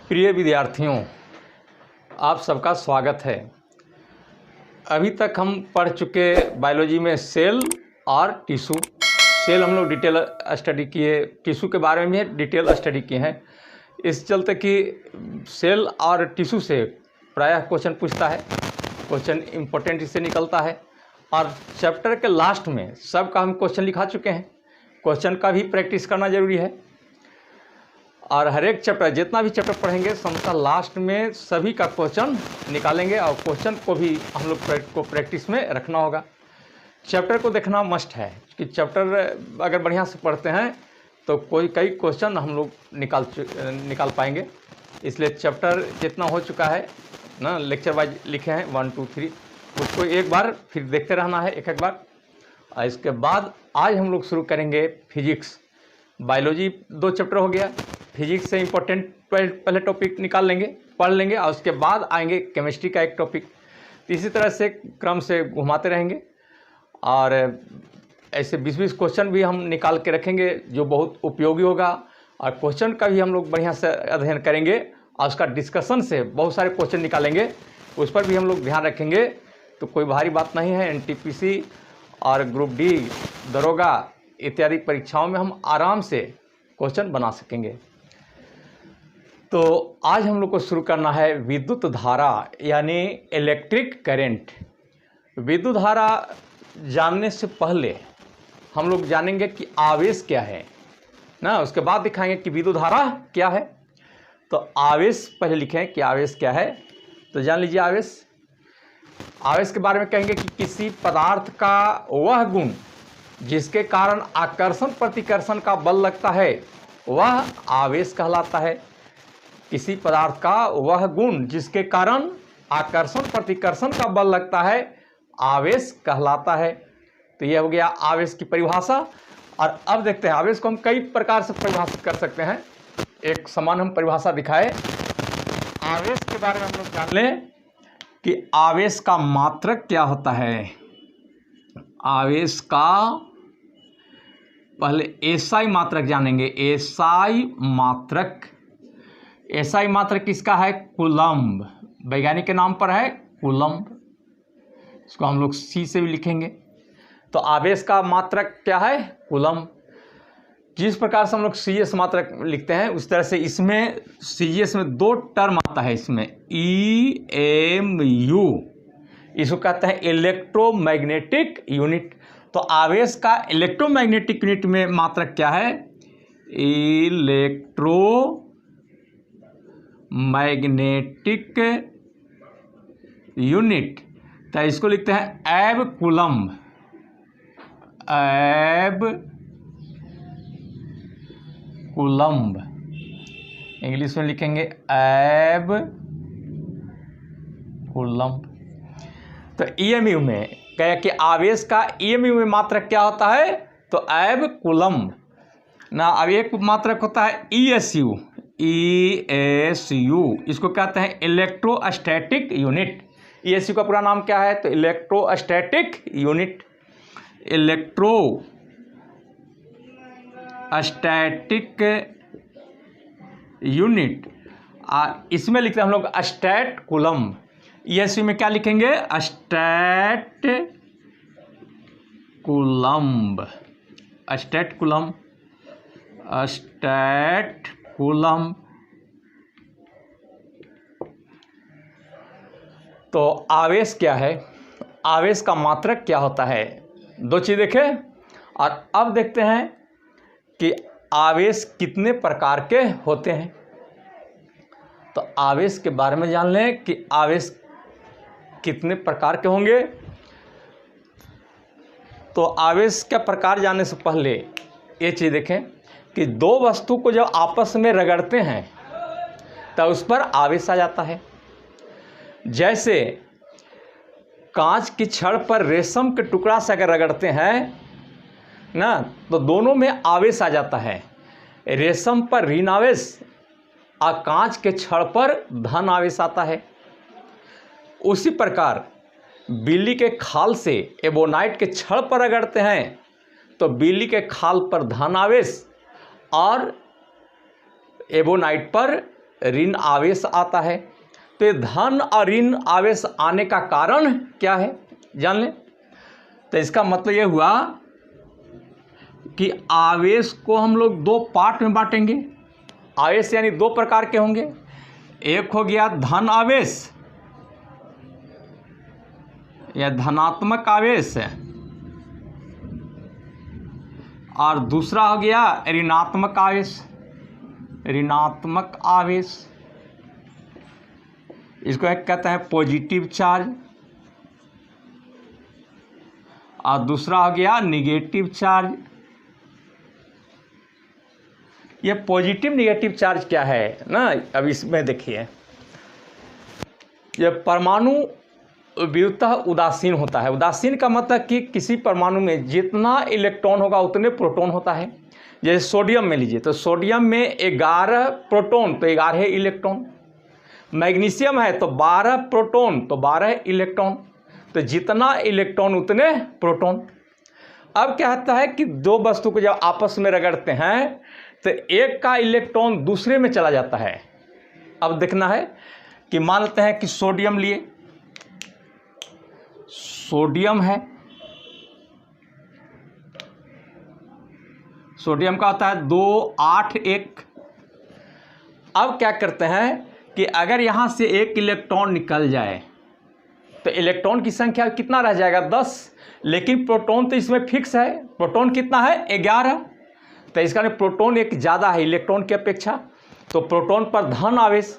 प्रिय विद्यार्थियों, आप सबका स्वागत है। अभी तक हम पढ़ चुके बायोलॉजी में सेल और टिश्यू। सेल हम लोग डिटेल स्टडी किए, टिश्यू के बारे में भी डिटेल स्टडी किए हैं। इस चलते कि सेल और टिश्यू से प्रायः क्वेश्चन पूछता है, क्वेश्चन इम्पोर्टेंट इससे निकलता है। और चैप्टर के लास्ट में सबका हम क्वेश्चन लिखा चुके हैं। क्वेश्चन का भी प्रैक्टिस करना जरूरी है। और हर एक चैप्टर, जितना भी चैप्टर पढ़ेंगे समझा लास्ट में सभी का क्वेश्चन निकालेंगे और क्वेश्चन को भी हम लोग को प्रैक्टिस में रखना होगा। चैप्टर को देखना मस्ट है कि चैप्टर अगर बढ़िया से पढ़ते हैं तो कई क्वेश्चन हम लोग निकाल पाएंगे। इसलिए चैप्टर जितना हो चुका है ना, लेक्चर वाइज लिखे हैं 1 2 3, उसको एक बार फिर देखते रहना है एक बार। और इसके बाद आज हम लोग शुरू करेंगे फिजिक्स। बायोलॉजी 2 चैप्टर हो गया, फिजिक्स से इम्पोर्टेंट पहले टॉपिक निकाल लेंगे, पढ़ लेंगे और उसके बाद आएंगे केमिस्ट्री का एक टॉपिक। इसी तरह से क्रम से घुमाते रहेंगे और ऐसे 20-20 क्वेश्चन भी हम निकाल के रखेंगे जो बहुत उपयोगी होगा। और क्वेश्चन का भी हम लोग बढ़िया से अध्ययन करेंगे और उसका डिस्कशन से बहुत सारे क्वेश्चन निकालेंगे, उस पर भी हम लोग ध्यान रखेंगे। तो कोई भारी बात नहीं है। NTPC और ग्रुप डी, दरोगा इत्यादि परीक्षाओं में हम आराम से क्वेश्चन बना सकेंगे। तो आज हम लोग को शुरू करना है विद्युत धारा यानी इलेक्ट्रिक करंट। विद्युत धारा जानने से पहले हम लोग जानेंगे कि आवेश क्या है ना, उसके बाद दिखाएंगे कि विद्युत धारा क्या है। तो आवेश पहले लिखें कि आवेश क्या है। तो जान लीजिए आवेश के बारे में कहेंगे कि किसी पदार्थ का वह गुण जिसके कारण आकर्षण प्रतिकर्षण का बल लगता है वह आवेश कहलाता है। किसी पदार्थ का वह गुण जिसके कारण आकर्षण प्रतिकर्षण का बल लगता है आवेश कहलाता है। तो यह हो गया आवेश की परिभाषा। और अब देखते हैं आवेश को हम कई प्रकार से परिभाषित कर सकते हैं। एक समान हम परिभाषा दिखाए। आवेश के बारे में हम लोग जान लें कि आवेश का मात्रक क्या होता है। आवेश का पहले एसआई मात्रक जानेंगे। एसआई मात्रक किसका है? कूलम्ब। वैज्ञानिक के नाम पर है कूलम्ब। इसको हम लोग सी से भी लिखेंगे। तो आवेश का मात्रक क्या है? कूलम्ब। जिस प्रकार से हम लोग सीएस मात्रक लिखते हैं उस तरह से इसमें सीएस में 2 टर्म आता है। इसमें EMU, इसको कहते हैं इलेक्ट्रोमैग्नेटिक यूनिट। तो आवेश का इलेक्ट्रोमैग्नेटिक यूनिट में मात्रक क्या है? Electromagnetic unit. तो इसको लिखते हैं एब कूलम्ब। एब कूलम्ब इंग्लिश में लिखेंगे एब कूलम्ब। तो EMU में कहे कि आवेश का EMU में मात्रक क्या होता है? तो एब कूलम्ब ना। अब एक मात्रक होता है ESU। इसको कहते हैं इलेक्ट्रोस्टैटिक यूनिट। ESU का पूरा नाम क्या है? तो इलेक्ट्रोस्टैटिक यूनिट। Electrostatic unit. इसमें लिखते हैं हम लोग स्टैट कूलम्ब। ESU में क्या लिखेंगे? Statcoulomb. Statcoulomb. Statcoulomb. तो आवेश क्या है, आवेश का मात्रक क्या होता है, 2 चीज़ देखें। और अब देखते हैं कि आवेश कितने प्रकार के होते हैं। तो आवेश के बारे में जान लें कि आवेश कितने प्रकार के होंगे। तो आवेश का प्रकार जानने से पहले ये चीज़ देखें कि 2 वस्तु को जब आपस में रगड़ते हैं तो उस पर आवेश आ जाता है। जैसे कांच की छड़ पर रेशम के टुकड़ा से अगर रगड़ते हैं ना तो दोनों में आवेश आ जाता है। रेशम पर ऋण आवेश और कांच के छड़ पर धन आवेश आता है। उसी प्रकार बिल्ली के खाल से एबोनाइट के छड़ पर रगड़ते हैं तो बिल्ली के खाल पर धन आवेश और एबोनाइट पर ऋण आवेश आता है। तो ये धन और ऋण आवेश आने का कारण क्या है जान लें। तो इसका मतलब ये हुआ कि आवेश को हम लोग दो पार्ट में बांटेंगे। आवेश यानी दो प्रकार के होंगे, एक हो गया धन आवेश या धनात्मक आवेश और दूसरा हो गया ऋणात्मक आवेश, ऋणात्मक आवेश। इसको एक कहते हैं पॉजिटिव चार्ज और दूसरा हो गया निगेटिव चार्ज। ये पॉजिटिव निगेटिव चार्ज क्या है ना, अब इसमें देखिए, यह परमाणु विद्युतः उदासीन होता है। उदासीन का मतलब कि किसी परमाणु में जितना इलेक्ट्रॉन होगा उतने प्रोटॉन होता है। जैसे सोडियम में लीजिए तो सोडियम में 11 प्रोटॉन तो 11 इलेक्ट्रॉन, मैग्नीशियम है तो 12 प्रोटॉन तो 12 इलेक्ट्रॉन, तो जितना इलेक्ट्रॉन उतने प्रोटॉन। अब क्या होता है कि दो वस्तु को जब आपस में रगड़ते हैं तो एक का इलेक्ट्रॉन दूसरे में चला जाता है। अब देखना है कि मान लेते हैं कि सोडियम लिए, सोडियम है, सोडियम का होता है 2 8 1। अब क्या करते हैं कि अगर यहां से एक इलेक्ट्रॉन निकल जाए तो इलेक्ट्रॉन की संख्या कितना रह जाएगा 10, लेकिन प्रोटॉन तो इसमें फिक्स है। प्रोटॉन कितना है 11, तो इसका प्रोटॉन एक ज़्यादा है इलेक्ट्रॉन की अपेक्षा, तो प्रोटॉन पर धन आवेश।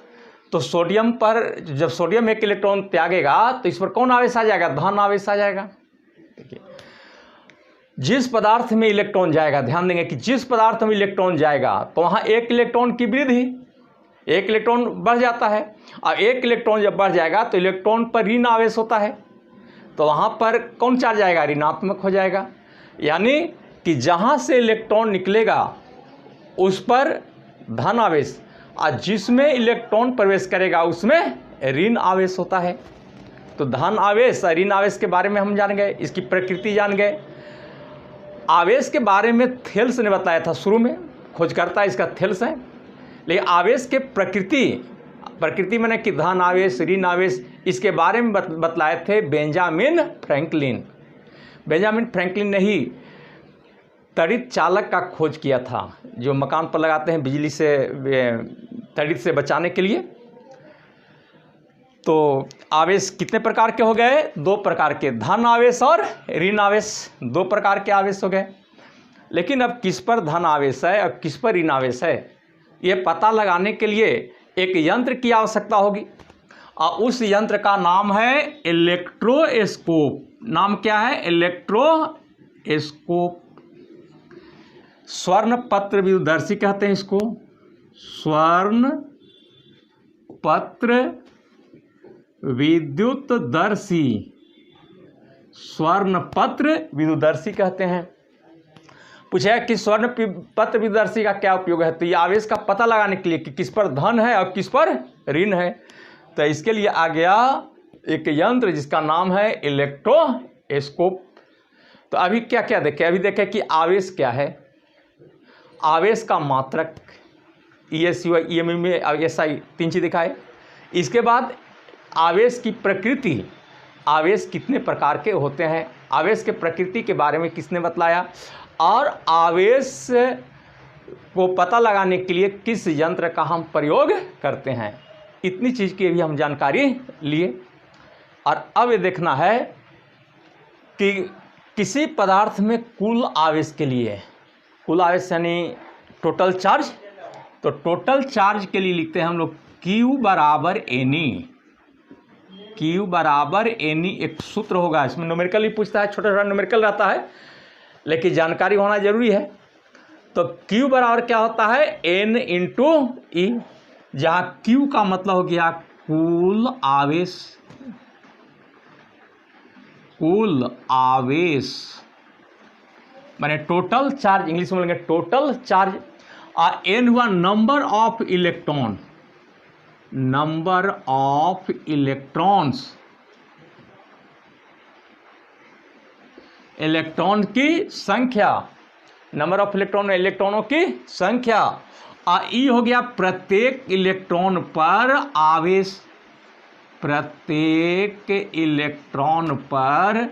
तो सोडियम पर जब सोडियम एक इलेक्ट्रॉन त्यागेगा तो इस पर कौन आवेश आ जाएगा, धन आवेश आ जाएगा। देखिए जिस पदार्थ में इलेक्ट्रॉन जाएगा, ध्यान देंगे कि जिस पदार्थ में इलेक्ट्रॉन जाएगा तो वहाँ एक इलेक्ट्रॉन की वृद्धि, एक इलेक्ट्रॉन बढ़ जाता है, और एक इलेक्ट्रॉन जब बढ़ जाएगा तो इलेक्ट्रॉन पर ऋण आवेश होता है, तो वहाँ पर कौन चार्ज आएगा, ऋणात्मक हो जाएगा। यानी कि जहाँ से इलेक्ट्रॉन निकलेगा उस पर धन आवेश, और जिसमें इलेक्ट्रॉन प्रवेश करेगा उसमें ऋण आवेश होता है। तो धन आवेश और ऋण आवेश के बारे में हम जान गए, इसकी प्रकृति जान गए। आवेश के बारे में थेल्स ने बताया था, शुरू में खोजकर्ता इसका थेल्स है, लेकिन आवेश के प्रकृति मैंने कि धन आवेश ऋण आवेश, इसके बारे में बतलाए थे बेंजामिन फ्रैंकलिन। बेंजामिन फ्रैंकलिन ने ही तड़ित चालक का खोज किया था, जो मकान पर लगाते हैं बिजली से, तड़ित से बचाने के लिए। तो आवेश कितने प्रकार के हो गए, 2 प्रकार के, धन आवेश और ऋण आवेश, 2 प्रकार के आवेश हो गए। लेकिन अब किस पर धन आवेश है और किस पर ऋण आवेश है, ये पता लगाने के लिए एक यंत्र की आवश्यकता होगी, और उस यंत्र का नाम है इलेक्ट्रोस्कोप। नाम क्या है, इलेक्ट्रोस्कोप। स्वर्ण पत्र विद्युतदर्शी कहते हैं इसको, स्वर्ण पत्र विद्युतदर्शी, स्वर्ण पत्र विद्युतदर्शी कहते हैं। पूछा कि स्वर्ण पत्र विद्युतदर्शी का क्या उपयोग है, तो ये आवेश का पता लगाने के लिए कि किस पर धन है और किस पर ऋण है। तो इसके लिए आ गया एक यंत्र जिसका नाम है इलेक्ट्रोस्कोप। तो अभी क्या क्या देखें, अभी देखें कि आवेश क्या है। आवेश का मात्रक ESU EMI में SI 3 चीज दिखाए। इसके बाद आवेश की प्रकृति, आवेश कितने प्रकार के होते हैं, आवेश के प्रकृति के बारे में किसने बतलाया, और आवेश को पता लगाने के लिए किस यंत्र का हम प्रयोग करते हैं। इतनी चीज़ की भी हम जानकारी लिए। और अब ये देखना है कि किसी पदार्थ में कुल आवेश के लिए, कुल आवेश यानी टोटल चार्ज, तो टोटल चार्ज के लिए लिखते हैं हम लोग Q बराबर NE। Q बराबर NE एक सूत्र होगा, इसमें न्यूमेरिकल ही पूछता है, छोटा छोटा न्यूमेरिकल रहता है, लेकिन जानकारी होना जरूरी है। तो Q बराबर क्या होता है, N इंटू E, जहाँ Q का मतलब हो गया कुल आवेश, कुल आवेश माने टोटल चार्ज, इंग्लिश में बोलेंगे टोटल चार्ज, और N हुआ number of electron, number of electrons, electron की संख्या, नंबर ऑफ इलेक्ट्रॉन, इलेक्ट्रॉनों की संख्या, ई हो गया प्रत्येक इलेक्ट्रॉन पर आवेश, प्रत्येक इलेक्ट्रॉन पर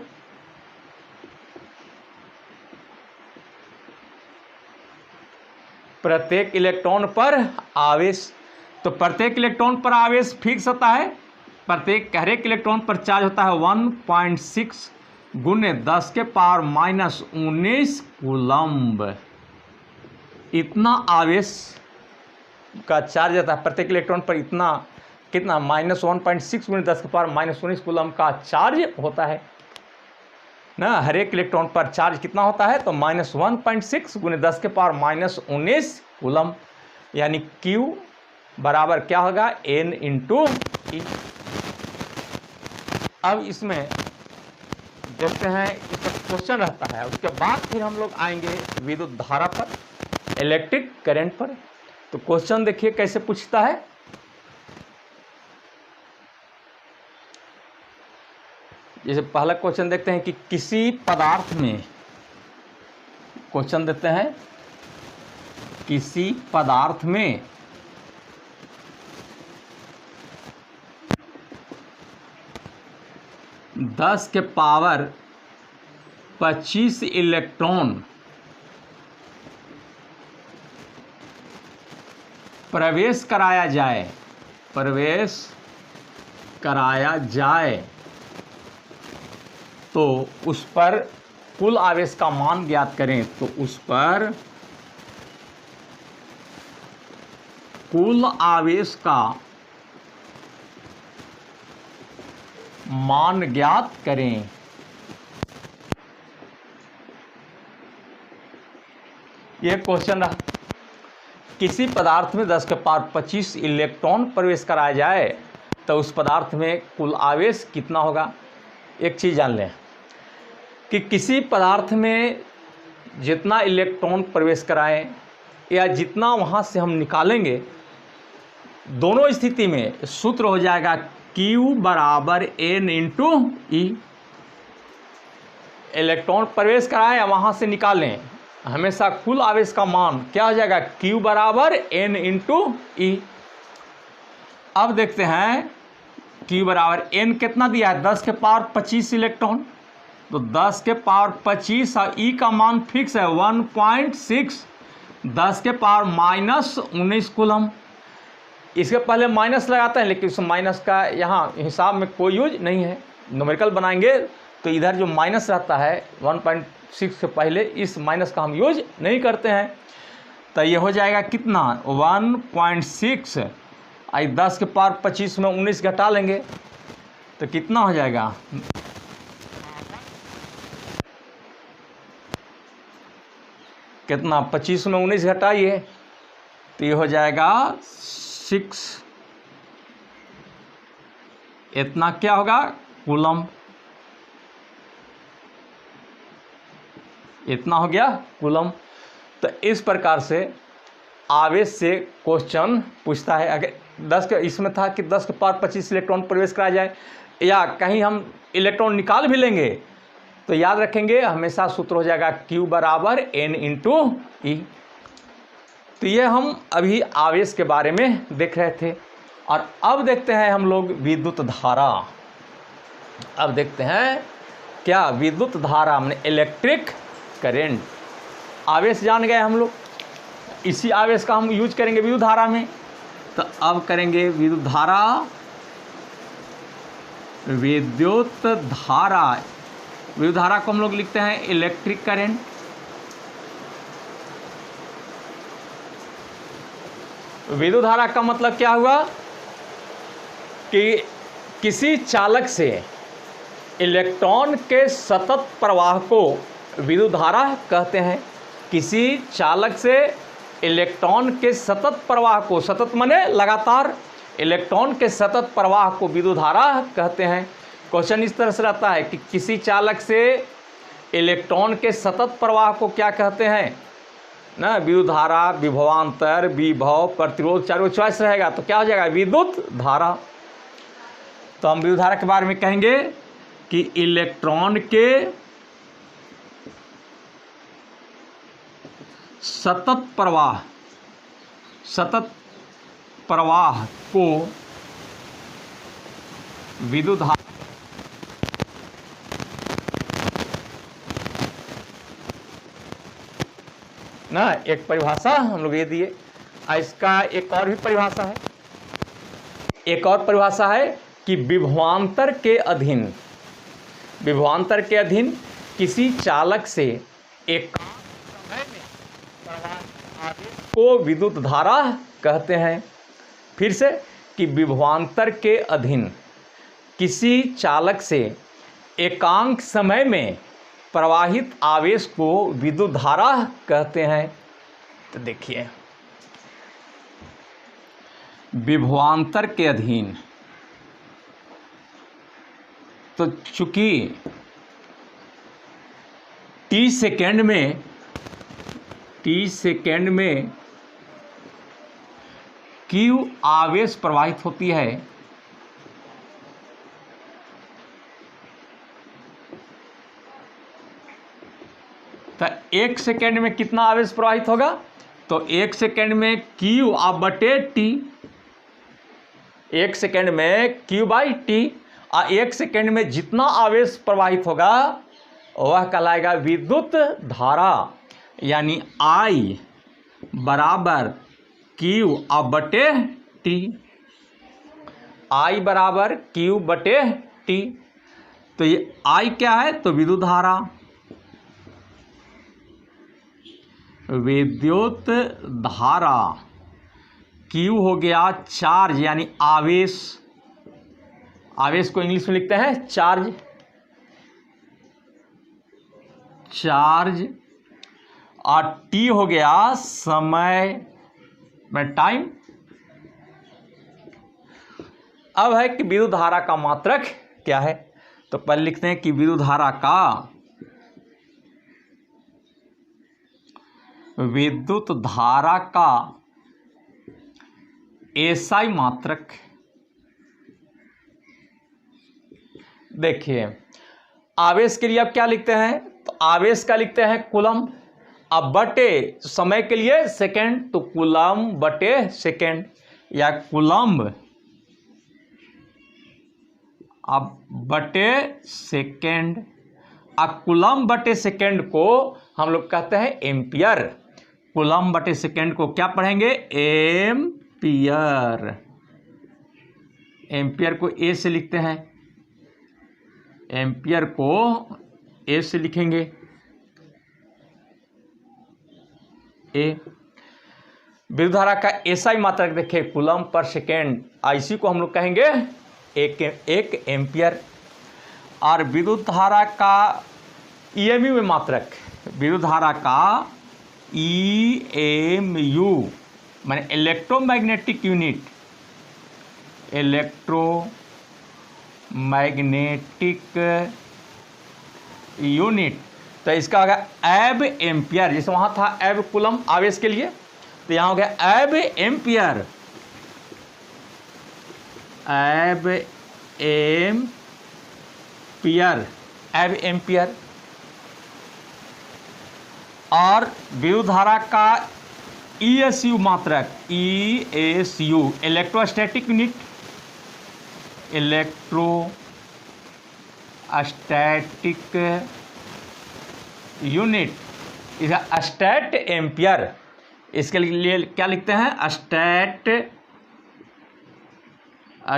आवेश। तो प्रत्येक इलेक्ट्रॉन पर आवेश फिक्स होता है, प्रत्येक हर एक इलेक्ट्रॉन पर चार्ज होता है 1.6 गुने 10 के पावर माइनस 19 कूलम्ब। इतना आवेश का चार्ज आता है प्रत्येक इलेक्ट्रॉन पर, इतना कितना -1.6 गुने 10 के पावर माइनस 19 कूलम्ब का चार्ज होता है ना। हर एक इलेक्ट्रॉन पर चार्ज कितना होता है, तो -1.6 गुने 10 के पावर माइनस 19 कूलम्ब, यानी Q बराबर क्या होगा, N इंटू ई। अब इसमें देखते हैं, इसका क्वेश्चन रहता है, उसके बाद फिर हम लोग आएंगे विद्युत धारा पर, इलेक्ट्रिक करंट पर। तो क्वेश्चन देखिए कैसे पूछता है। जैसे पहला क्वेश्चन देखते हैं कि किसी पदार्थ में, क्वेश्चन देते हैं किसी पदार्थ में दस के पावर 25 इलेक्ट्रॉन प्रवेश कराया जाए, तो उस पर कुल आवेश का मान ज्ञात करें। तो उस पर कुल आवेश का मान ज्ञात करें। यह क्वेश्चन रहा। किसी पदार्थ में 10 के पावर 25 इलेक्ट्रॉन प्रवेश कराया जाए तो उस पदार्थ में कुल आवेश कितना होगा। एक चीज़ जान लें कि किसी पदार्थ में जितना इलेक्ट्रॉन प्रवेश कराएं या जितना वहाँ से हम निकालेंगे, दोनों स्थिति में सूत्र हो जाएगा Q बराबर N इंटू ई। इलेक्ट्रॉन प्रवेश कराएं या वहाँ से निकालें, हमेशा कुल आवेश का मान क्या हो जाएगा, Q बराबर N इंटू ई। अब देखते हैं Q बराबर N कितना दिया है, 10 के पावर 25 इलेक्ट्रॉन। तो 10 के पावर 25 और ई का मान फिक्स है 1.6, 10 के पावर माइनस 19 कूलम। इसके पहले माइनस लगाते हैं, लेकिन उस माइनस का यहाँ हिसाब में कोई यूज नहीं है। न्यूमेरिकल बनाएंगे तो इधर जो माइनस रहता है 1.6 से पहले, इस माइनस का हम यूज नहीं करते हैं। तो ये हो जाएगा कितना, 1.6 आई 10 के पावर 25 में 19 घटा लेंगे तो कितना हो जाएगा, कितना 25 में 19 घटाइए तो ये हो जाएगा 6। इतना क्या होगा, कूलम। इतना हो गया कूलम। तो इस प्रकार से आवेश से क्वेश्चन पूछता है। अगर 10 के इसमें था कि 10 के पावर 25 इलेक्ट्रॉन प्रवेश कराया जाए, या कहीं हम इलेक्ट्रॉन निकाल भी लेंगे तो याद रखेंगे हमेशा सूत्र हो जाएगा Q बराबर N इंटू ई। तो ये हम अभी आवेश के बारे में देख रहे थे। और अब देखते हैं हम लोग विद्युत धारा। अब देखते हैं क्या विद्युत धारा, हमने इलेक्ट्रिक करंट। आवेश जान गए हम लोग, इसी आवेश का हम यूज करेंगे विद्युत धारा में। तो अब करेंगे विद्युत धारा। विद्युत धारा को हम लोग लिखते हैं इलेक्ट्रिक करंट। विद्युत धारा का मतलब क्या हुआ कि किसी चालक से इलेक्ट्रॉन के सतत प्रवाह को विद्युत धारा कहते हैं। किसी चालक से इलेक्ट्रॉन के सतत प्रवाह को, सतत माने लगातार, इलेक्ट्रॉन के सतत प्रवाह को विद्युत धारा कहते हैं। क्वेश्चन इस तरह से रहता है कि किसी चालक से इलेक्ट्रॉन के सतत प्रवाह को क्या कहते हैं ना, विद्युत धारा, विभवांतर, विभव, प्रतिरोध, चारों चॉइस रहेगा तो क्या हो जाएगा, विद्युत धारा। तो हम विद्युत धारा के बारे में कहेंगे कि इलेक्ट्रॉन के सतत सतत प्रवाह को विद्युत धारा ना, एक परिभाषा हम लोग ये दिए। इसका एक और भी परिभाषा है, एक और परिभाषा है कि विभवांतर के अधीन, विभवांतर के अधीन किसी चालक से एक समय में प्रवाहित आवेश को विद्युत धारा कहते हैं। फिर से कि विभवांतर के अधीन किसी चालक से एकांक समय में प्रवाहित आवेश को विद्युत धारा कहते हैं। तो देखिए, विभवांतर के अधीन, तो चूंकि टी सेकेंड में क्यू आवेश प्रवाहित होती है, तो एक सेकेंड में कितना आवेश प्रवाहित होगा? तो एक सेकेंड में क्यू बटे टी, एक सेकेंड में क्यू बाई टी, और एक सेकेंड में जितना आवेश प्रवाहित होगा वह कहलाएगा विद्युत धारा। यानी आई बराबर क्यू बटे टी, आई बराबर क्यू बटे टी। तो ये आई क्या है? तो विद्युत धारा, विद्युत धारा। क्यू हो गया चार्ज यानी आवेश, आवेश को इंग्लिश में लिखते हैं चार्ज, चार्ज। और टी हो गया समय में टाइम। अब है कि विद्युत धारा का मात्रक क्या है? तो पहले लिखते हैं कि विद्युत धारा का, विद्युत धारा का एसआई मात्रक। देखिए, आवेश के लिए अब क्या लिखते हैं? तो आवेश का लिखते हैं कूलम, अब बटे समय के लिए सेकेंड, तो कूलम बटे सेकेंड, या कूलम्ब अब बटे सेकेंड। अब कूलम बटे सेकेंड को हम लोग कहते हैं एम्पियर। कूलम बटे सेकेंड को क्या पढ़ेंगे? एम्पियर। एम्पियर को ए से लिखते हैं, एम्पियर को ए से लिखेंगे, ए। विद्युत धारा का एसआई मात्रक देखिए कूलम पर सेकेंड, इसी को हम लोग कहेंगे एक एम्पियर। और विद्युत धारा का ईएमयू में मात्रक, विद्युत धारा का ईएमयू माने इलेक्ट्रोमैग्नेटिक यूनिट, इलेक्ट्रोमैग्नेटिक यूनिट। तो इसका होगा एब एम्पियर, जैसे वहाँ था एब कूलम आवेश के लिए, तो यहाँ हो गया एब एम्पियर, एब एम्पियर, एब एम्पियर। और विद्युत धारा का ईएसयू मात्रक, ईएसयू इलेक्ट्रोस्टैटिक यूनिट, इलेक्ट्रोस्टैटिक यूनिट, इसका स्टैट एम्पियर। इसके लिए क्या लिखते हैं?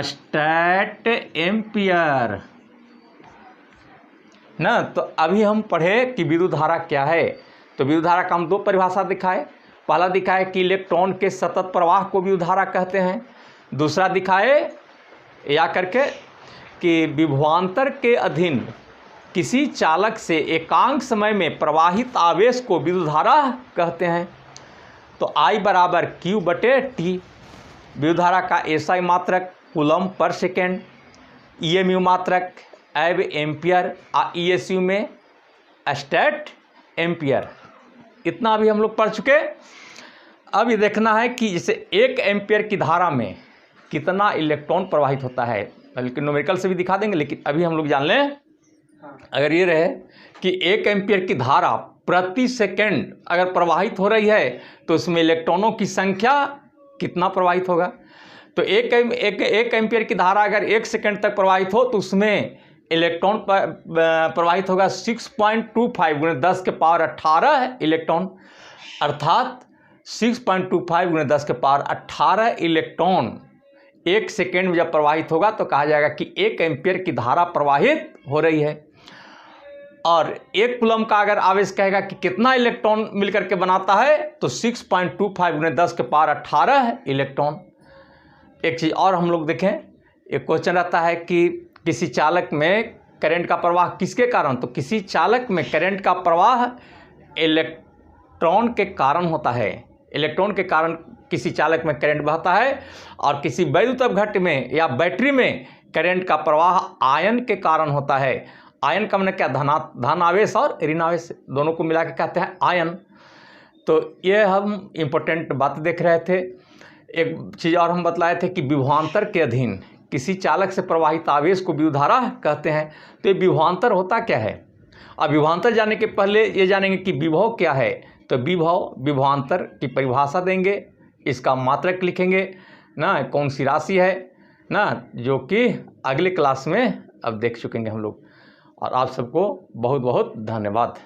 स्टैट एम्पियर ना। तो अभी हम पढ़े कि विद्युत धारा क्या है। तो विद्युत धारा का हम दो परिभाषा दिखाए। पहला दिखाए कि इलेक्ट्रॉन के सतत प्रवाह को विद्युत धारा कहते हैं, दूसरा दिखाए या करके कि विभवांतर के अधीन किसी चालक से एकांक समय में प्रवाहित आवेश को विद्युत धारा कहते हैं। तो आई बराबर क्यू बटे टी, विद्युत धारा का एसआई मात्रक कूलम पर सेकेंड, ईएमयू मात्रक एब एम्पियर, ईएसयू में स्टैट एम्पियर। इतना अभी हम लोग पढ़ चुके। अब ये देखना है कि जैसे एक एम्पियर की धारा में कितना इलेक्ट्रॉन प्रवाहित होता है, बल्कि न्यूमेरिकल से भी दिखा देंगे, लेकिन अभी हम लोग जान लें। अगर ये रहे कि एक एम्पियर की धारा प्रति सेकंड अगर प्रवाहित हो रही है तो उसमें इलेक्ट्रॉनों की संख्या कितना प्रवाहित होगा। तो एक एम्पियर की धारा अगर 1 सेकंड तक प्रवाहित हो तो उसमें इलेक्ट्रॉन प्रवाहित होगा 6.25 गुणे 10 के पावर 18 इलेक्ट्रॉन, अर्थात 6.25 गुणे 10 के पावर 18 इलेक्ट्रॉन 1 सेकेंड में जब प्रवाहित होगा तो कहा जाएगा कि 1 एम्पियर की धारा प्रवाहित हो रही है। और 1 कूलम का अगर आवेश कहेगा कि कितना इलेक्ट्रॉन मिलकर के बनाता है तो 6.25 गुणे 10 के पावर 18 इलेक्ट्रॉन। एक चीज़ और हम लोग देखें, एक क्वेश्चन रहता है कि किसी चालक में करंट का प्रवाह किसके कारण, तो किसी चालक में करंट का प्रवाह इलेक्ट्रॉन के कारण होता है। इलेक्ट्रॉन के कारण किसी चालक में करंट बहता है, और किसी वैद्युत अपघट्य में या बैटरी में करंट का प्रवाह आयन के कारण होता है। आयन का मतलब क्या, धन आवेश और ऋण आवेश दोनों को मिला के कहते हैं आयन। तो ये हम इम्पोर्टेंट बात देख रहे थे। एक चीज़ और हम बतलाए थे कि विभवांतर के अधीन किसी चालक से प्रवाहित आवेश को विद्युत धारा कहते हैं। तो ये विभवांतर होता क्या है। अब विभवांतर जानने के पहले ये जानेंगे कि विभव क्या है। तो विभवांतर की परिभाषा देंगे, इसका मात्रक लिखेंगे ना, कौन सी राशि है ना, जो कि अगले क्लास में अब देख चुकेंगे हम लोग। और आप सबको बहुत बहुत धन्यवाद।